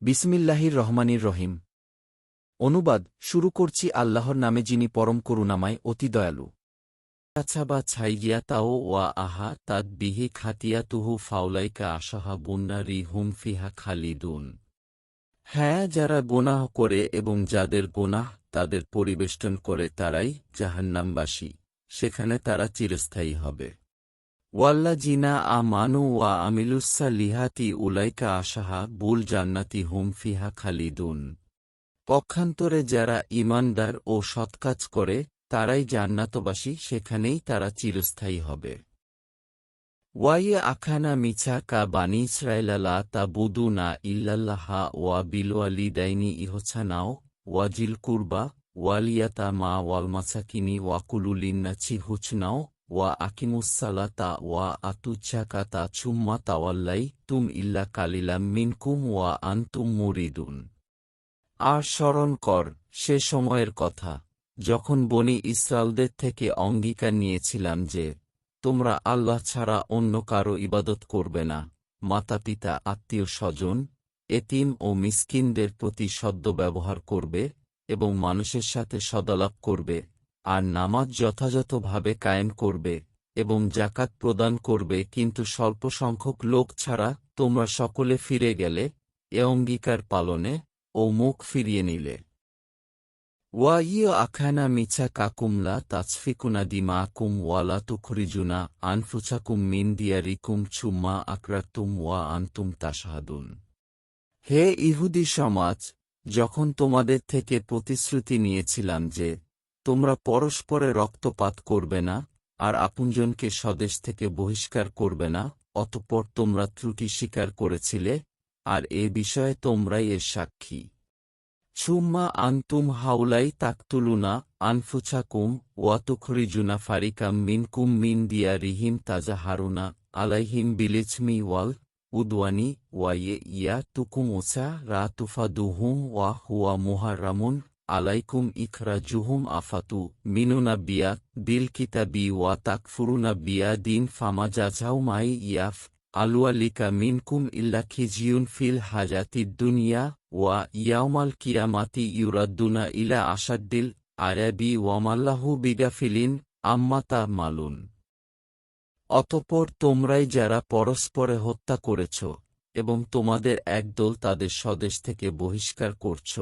বিসমিল্লাহির রহমানির রহিম। অনুবাদ শুরু করছি আল্লাহর নামে, যিনি পরম করুণাময়, অতি দয়ালু। আছাবা ছাইগিয়াতাও ওয়া আহা তাদ বিহি খাতিয়াতুহু ফাউলাইকা আশাহা বুন্নারি হুম ফিহা খালিদুন। হ্যাঁ, যারা গোনাহ করে এবং যাদের গোনাহ তাদের পরিবেষ্টন করে তারাই জাহান্নামবাসী, সেখানে তারা চিরস্থায়ী হবে। ওয়াল্লাযিনা আমানু ওয়া আমিলুসসালিহাতি উলাইকা আশাহা বুল জান্নাতি হুম ফিহা খালিদুন। পক্ষান্তরে যারা ঈমানদার ও সৎকাজ করে তারাই জান্নাতবাসী, সেখানেই তারা চিরস্থায়ী হবে। ওয়াইয়া আখানা মিছা কা বানি ইসরায়েলা তা বুদু না ইল্লাল্লাহা ওয়া বিলওয়ালিদাইনি ইহসানাও ওয়াজিল কুরবা ওয়ালিয়াতা মা ওয়াল মাসাকিনি ওয়াকুলু লিন্নাসি হুসনাও ওয়া আকিমুসসালাতা ওয়া আতুজ্জাকাতা সুম্মা তাওয়াল্লাই তুম ইল্লা কালিলাম মিনকুম ওয়া আনতুম মুরিদুন। আর স্মরণ কর সে সময়ের কথা যখন বনি ইসরায়েলদের থেকে অঙ্গীকার নিয়েছিলাম যে তোমরা আল্লাহ ছাড়া অন্য কারো ইবাদত করবে না, মাতাপিতা, আত্মীয় স্বজন, এতিম ও মিসকিনদের প্রতি সদ্ব্যবহার করবে এবং মানুষের সাথে সদালাপ করবে, আর নামাজ যথাযথভাবে কায়েম করবে এবং যাকাত প্রদান করবে, কিন্তু স্বল্প সংখ্যক লোক ছাড়া তোমরা সকলে ফিরে গেলে এ অঙ্গীকার পালনে ও মুখ ফিরিয়ে নিলে। ওয়া ইয় আখানা মিছা কাকুমলা তাসফিকুনা দিমাকুম ওয়ালা তুখরিজুনা আনফুসাকুম মিন দিয়ারিকুম ছুম্মা আকরাতুম ওয়া আনতুম তাশহাদুন। হে ইহুদি সমাজ, যখন তোমাদের থেকে প্রতিশ্রুতি নিয়েছিলাম যে তোমরা পরস্পরে রক্তপাত করবে না আর আপনজনকে স্বদেশ থেকে বহিষ্কার করবে না, অতঃপর তোমরা ত্রুটি স্বীকার করেছিলে, আর এ বিষয়ে তোমরাই এর সাক্ষী। সুম্মা আনতুম হাউলাই তাকতুলুনা আনফুসাকুম ওয়া তুখরিজুনা ফারিকাম মিনকুম মিন দিয়ারিহিম তাজাহারুনা আলাইহিম বিলিজমি ওয়াল উদওয়ানি ওয়া ইয়া তুকুম ওসা রা তুফাদুহুম ওয়া হুয়া মুহাররামুন আলাইকুম ইখরাজুহুম আফাতু মিনুনা বিয়া বিল কিতাবি ওয়া তাকফুরুনা বিয়া দিন ফামা জাযাউমাই ইয়াফ আলুয়ালিকা মিনকুম ইল্লা খিজিয়ুন ফিল হাজাতিদ দুনিয়া ওয়া ইয়াউমাল কিয়ামাতি ইউরাদ্দুনা ইলা আশাদ্দিল আযাবি ওয়া মাল্লাহু বিগাফিলিন আম্মা তা'মালুন। অতঃপর তোমরাই যারা পরস্পরে হত্যা করেছ এবং তোমাদের একদল তাদের স্বদেশ থেকে বহিষ্কার করছ,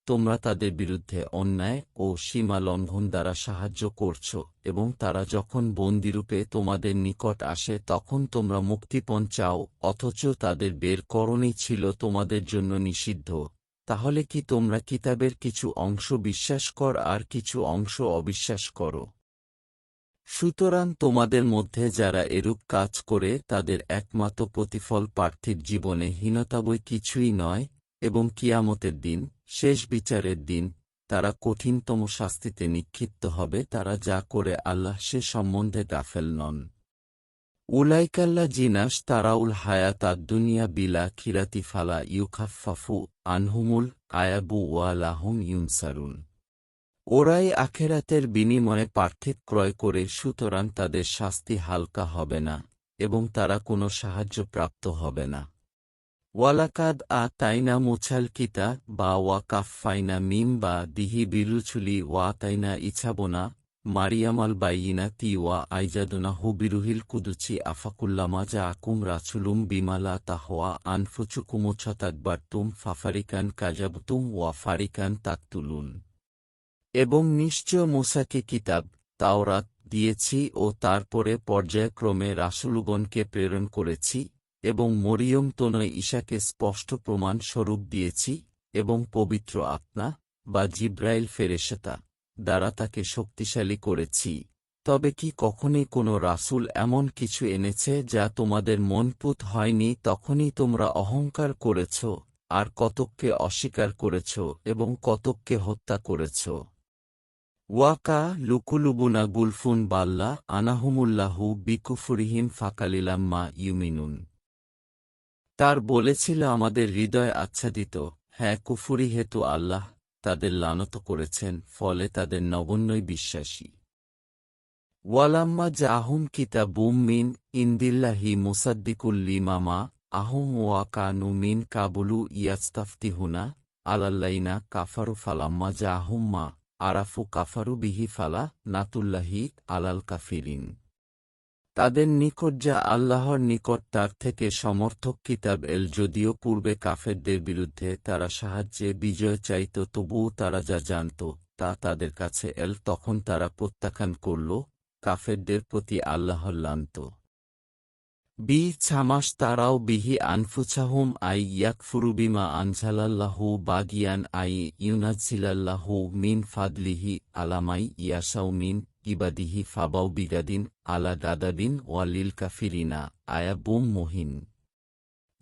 তোমরা তাদের বিরুদ্ধে অন্যায় ও সীমা লঙ্ঘন দ্বারা সাহায্য করছ, এবং তারা যখন বন্দিরূপে তোমাদের নিকট আসে তখন তোমরা মুক্তিপণ চাও, অথচ তাদের বের করণই ছিল তোমাদের জন্য নিষিদ্ধ। তাহলে কি তোমরা কিতাবের কিছু অংশ বিশ্বাস কর আর কিছু অংশ অবিশ্বাস করো? সুতরাং তোমাদের মধ্যে যারা এরূপ কাজ করে তাদের একমাত্র প্রতিফল পার্থিব জীবনে হীনতা বই কিছুই নয়, এবং কিয়ামতের দিন, শেষ বিচারের দিন, তারা কঠিনতম শাস্তিতে নিক্ষিপ্ত হবে। তারা যা করে আল্লাহ সে সম্বন্ধে গাফেল নন। উলাইকাল্লা জিনাস তারাউল হায়াত দুনিয়া বিলা খিরাতি ফালা ইউখাফাফু আনহুমুল আয়াবু ওয়া লাহুম ইউনসারুন। ওরাই আখেরাতের বিনিময়ে পার্থিব ক্রয় করে, সুতরাং তাদের শাস্তি হালকা হবে না এবং তারা কোনো সাহায্য প্রাপ্ত হবে না। ওয়ালাকাদ তাইনা মুছাল কিতা বা ওয়া কাফাইনা মিম বা দিহি বিরুছুলি ওয়া তাইনা ইছাবোনা মারিয়ামাল বাইয়িনা তি ওয়া আইজাদুনা হু বিরুহিল কুদুচি আফাকুল্লামা যা আকুম রাসুলুম বিমালা তাহওয়া আনফুচুকুমুছাতাকবারতুম ফাফারিকান কাজাবতুম ওয়া ফারিকান তাকতুলুন। এবং নিশ্চয় মূসাকে কিতাব, তাওরাত দিয়েছি ও তারপরে পর্যায়ক্রমে রাসূলগণকে প্রেরণ করেছি, এবং মরিয়ম তনয় ঈসাকে স্পষ্ট প্রমাণ স্বরূপ দিয়েছি, এবং পবিত্র আত্মা বা জিব্রাইল ফেরেশতা দ্বারা তাকে শক্তিশালী করেছি। তবে কি কখনই কোনো রাসূল এমন কিছু এনেছে যা তোমাদের মনপুত হয়নি? তখনই তোমরা অহংকার করেছ আর কতককে অস্বীকার করেছ এবং কতককে হত্যা করেছ। ওয়াকা লুকুলুবুনা গুলফুন বাল্লা আনাহুমুল্লাহু বিকুফুরিহিম ফাকালিলাম্মা ইউমিনুন। তার বলেছিল, আমাদের হৃদয় আচ্ছাদিত। হ্যাঁ, কুফুরি হেতু আল্লাহ তাদের লানত করেছেন, ফলে তাদের নগণ্যই বিশ্বাসী। ওয়ালাম্মা জাহুম কিতাবুম মিন ইন্দিল্লাহি মুসাদ্দিকুল লিমা আহুম ওয়া কানু মিন কাবুলু ইয়াস্তাফতিহুনা আলাল্লাইনা কাফারু ফালাম্মা জাহুম মা আরাফু কাফারু বিহি ফালা নাতুল্লাহি আলাল কাফিরিন। তাদের নিকট যা আল্লাহর নিকট তার থেকে সমর্থক কিতাব এল, যদিও পূর্বে কাফেরদের বিরুদ্ধে তারা সাহায্যে বিজয় চাইত, তবুও তারা যা জানত তা তাদের কাছে এল, তখন তারা প্রত্যাখ্যান করল কাফেরদের প্রতি আল্লাহর লানত। ছামাস তারাও বিহি আনফুসাহুম আই ইয়াকফুরু বিমা আনজালাল্লাহু বাগিয়ান আই ইউনাজ্জিলাল্লাহু মিন ফাদলিহি আলামাই ইয়াসাউ মিন ইবাদিহি ফাবাউ বিগাদিন আলা গাদাবিন ওয়ালিল কাফিরিনা আয়াবুম মুহিন।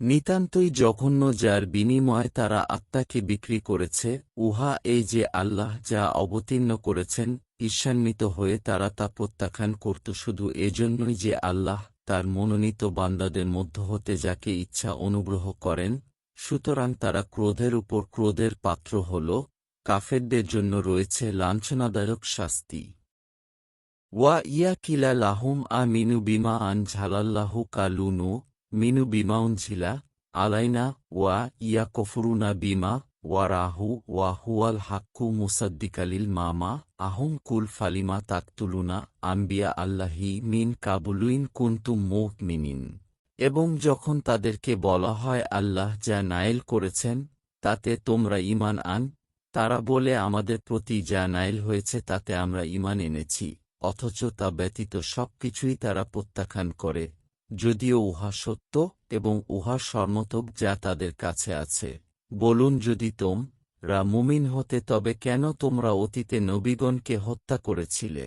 নিতান্তই জঘন্য, যার বিনিময়ে তারা আত্মাকে বিক্রি করেছে, উহা এই যে আল্লাহ যা অবতীর্ণ করেছেন। ঈর্ষান্বিত হয়ে তারা তা প্রত্যাখ্যান করত শুধু এজন্যই যে আল্লাহ তার মনোনীত বান্দাদের মধ্য হতে যাকে ইচ্ছা অনুগ্রহ করেন, সুতরাং তারা ক্রোধের উপর ক্রোধের পাত্র হল। কাফেরদের জন্য রয়েছে লাঞ্ছনাদায়ক শাস্তি। ওয়া ইয়া কিলা লাহুম আ মিনু বিমা আন ঝালাল্লাহু কালুনু মিনু বিমাউন ঝিলা আলাইনা ওয়া ইয়া কফুরুনা বিমা ওয়ারাহু ওয়া হুয়াল হাক্কু মুসাদ্দিকালিল মামা আহুম কুল ফালিমা তাকতুলুনা আম্বিয়া আল্লাহি মিন কাবুলুইন কুনতুম মুমিনিন। এবং যখন তাদেরকে বলা হয় আল্লাহ যা নায়েল করেছেন তাতে তোমরা ঈমান আন, তারা বলে আমাদের প্রতি যা নায়েল হয়েছে তাতে আমরা ঈমান এনেছি, অথচ তা ব্যতীত সবকিছুই তারা প্রত্যাখ্যান করে, যদিও উহা সত্য এবং উহার সর্মতক যা তাদের কাছে আছে। বলুন, যদি তোমরা মুমিন হতে তবে কেন তোমরা অতীতে নবীগণকে হত্যা করেছিলে?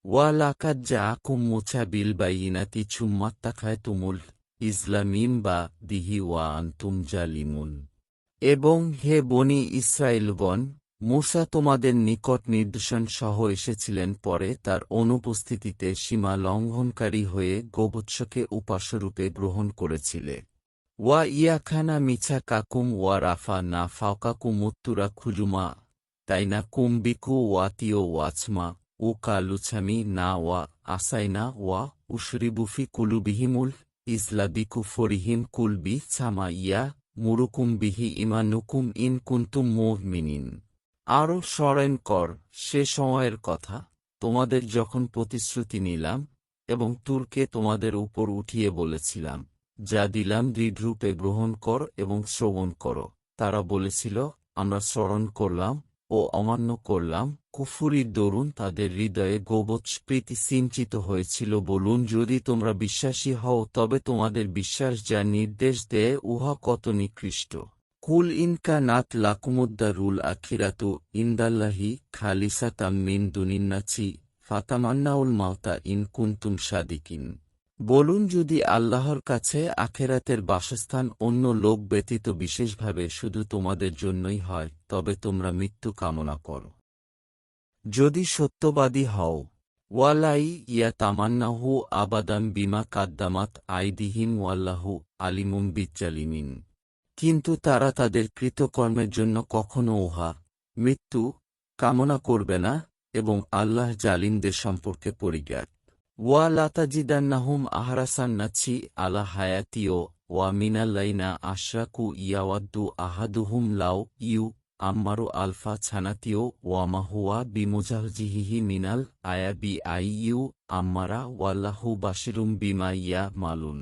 ওয়া লাকাদ জাআকুম মুসা বিল বাইয়িনাতি সুম্মাত্তাখায়তুমুল ইজলা মিন বাদিহি ওয়া আনতুম জালিমুন। এবং হে বনি ইসরাঈলগণ, মূসা তোমাদের নিকট নিদর্শন সহ এসেছিলেন, পরে তার অনুপস্থিতিতে সীমা লঙ্ঘনকারী হয়ে গোবৎসকে উপাস্যরূপে গ্রহণ করেছিলে। ওয়া ইয়াখানা মিছা কাকুম ওয়া রাফা না ফাওকাকুমুত্তুরা খুজুমা তাইনা কুম্বিকু ওয়াতিও ওয়াচমা ও কালুছামি না ওয়া আসাইনা ওয়া উশরিবুফি কুলুবিহিমুল ইসলাবিকু ফরিহিম কুলবি ছামা ইয়া মুরুকুম বিহি ইমানুকুম ইন কুন্তুম মুমিনিন। আরও স্মরণ কর সে সময়ের কথা, তোমাদের যখন প্রতিশ্রুতি নিলাম এবং তুরকে তোমাদের উপর উঠিয়ে বলেছিলাম, যা দিলাম দৃঢ়রূপে গ্রহণ কর এবং শ্রবণ কর। তারা বলেছিল, আমরা স্মরণ করলাম ও অমান্য করলাম। কুফুরির দরুন তাদের হৃদয়ে গোবৎস্প্রীতি সিঞ্চিত হয়েছিল। বলুন, যদি তোমরা বিশ্বাসী হও তবে তোমাদের বিশ্বাস যা নির্দেশ দেয় উহা কত নিকৃষ্ট। কুল ইনকা নাত লাকুমুদ্দারুল আখিরাতু ইনদাল্লাহি খালিসাতাম মিন দুনিন্নাসি ফাতামান্নাউল মাউতা ইন কুনতুম সাদিকিন। বলুন, যদি আল্লাহর কাছে আখেরাতের বাসস্থান অন্য লোক ব্যতীত বিশেষভাবে শুধু তোমাদের জন্যই হয়, তবে তোমরা মৃত্যু কামনা করো যদি সত্যবাদী হও। ওয়ালাই ইয়া তামান্নাহু আবাদাম বিমা কাদ্দামাত আইদিহিম ওয়াল্লাহু আলিমুম বিজ্জালিমিন। কিন্তু তারা তাদের কৃতকর্মের জন্য কখনো উহা মৃত্যু কামনা করবে না এবং আল্লাহ জালিমদের সম্পর্কে পরিজ্ঞাত। ওয়া লাতাজিদান্নাহুম আহরাসান্নাছি আলা হায়াতিও ওয়া মিনাল্লাইনা আশরাকু ইয়াওয়াদ্দু আহাদুহুম লাউ ইউ আম্মারু আলফা ছানাতিও ওয়ামা হুয়া বিমুজাহজিহিহি মিনাল আয়াবি আইইউ আম্মারা ওয়াল্লাহু বাশিরুম বিমা ইয়া মালুন।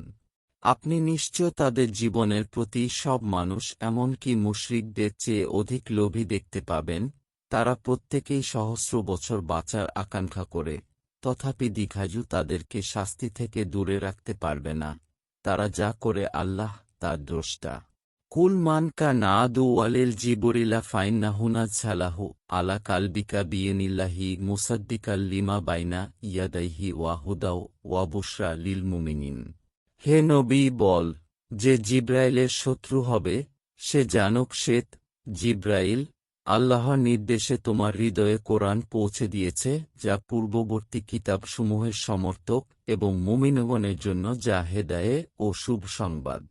আপনি নিশ্চয় তাদের জীবনের প্রতি সব মানুষ এমনকি মুশরিকদের চেয়ে অধিক লোভী দেখতে পাবেন। তারা প্রত্যেকেই সহস্র বছর বাঁচার আকাঙ্ক্ষা করে, তথাপি দীঘাজু তাদেরকে শাস্তি থেকে দূরে রাখতে পারবে না। তারা যা করে আল্লাহ তার দ্রষ্টা। কুল মান কা না আদু ওয়ালিল জিবরিলা ফাইন্নাহুনা ছালাহু আলা কালবিকা বিয়েনিল্লাহি মুসাদ্দিকাল লিমা বাইনা ইয়াদাইহি ওয়া হুদাও ওয়া বুশরা লিল মুমিনিন। হে নবী, বল, যে জিব্রাইলের শত্রু হবে সে জানুক শ্বেত জিব্রাইল আল্লাহর নির্দেশে তোমার হৃদয়ে কোরআন পৌঁছে দিয়েছে, যা পূর্ববর্তী কিতাবসমূহের সমর্থক এবং মুমিনগণের জন্য যা হেদায়ে ও শুভ সংবাদ।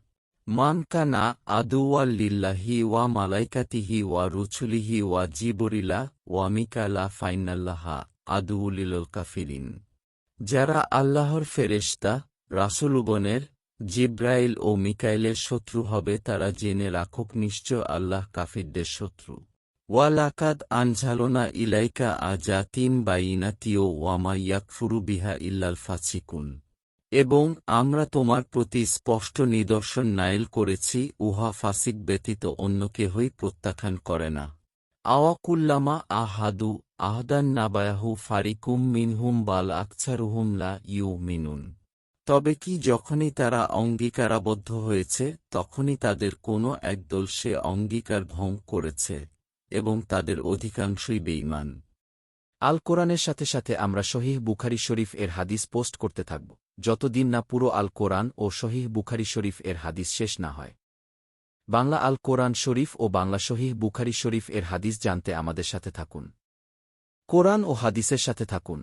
মান কানা আদুওয়াল লিল্লাহি ওয়া মালাইকাতিহি ওয়া রুসুলিহি ওয়া জিবরিলা ওয়া মিকালা ফাইনাল্লাহা আদুউলিল কাফিরিন। যারা আল্লাহর ফেরেশতা, রাসূলগণের, জিব্রাইল ও মিকাইলের শত্রু হবে তারা, জেনে রাখুক নিশ্চয় আল্লাহ কাফিরদের শত্রু। ওয়ালাকাদ আনঝালনা ইলাইকা আযাতিন বাইনাতিও ওয়ামা ইয়াকফুরু বিহা ইল্লাল ফাসিকুন। এবং আমরা তোমার প্রতি স্পষ্ট নিদর্শন নায়েল করেছি, উহা ফাসিক ব্যতীত অন্য কেহই প্রত্যাখ্যান করে না। আওয়াকুল্লামা আহাদু আহদান নাবায়াহু ফারিকুম মিনহুম বাল আকছারুহুম লা ইউমিনুন। তবে কি যখনই তারা অঙ্গীকারাবদ্ধ হয়েছে তখনই তাদের কোনো একদল সে অঙ্গীকার ভঙ্গ করেছে, এবং তাদের অধিকাংশই বেঈমান। আল কোরআনের সাথে সাথে আমরা সহিহ বুখারী শরীফ এর হাদিস পোস্ট করতে থাকব, যতদিন না পুরো আল কোরআন ও সহিহ বুখারী শরীফ এর হাদিস শেষ না হয়। বাংলা আল কোরআন শরীফ ও বাংলা সহিহ বুখারী শরীফ এর হাদিস জানতে আমাদের সাথে থাকুন। কোরআন ও হাদিসের সাথে থাকুন।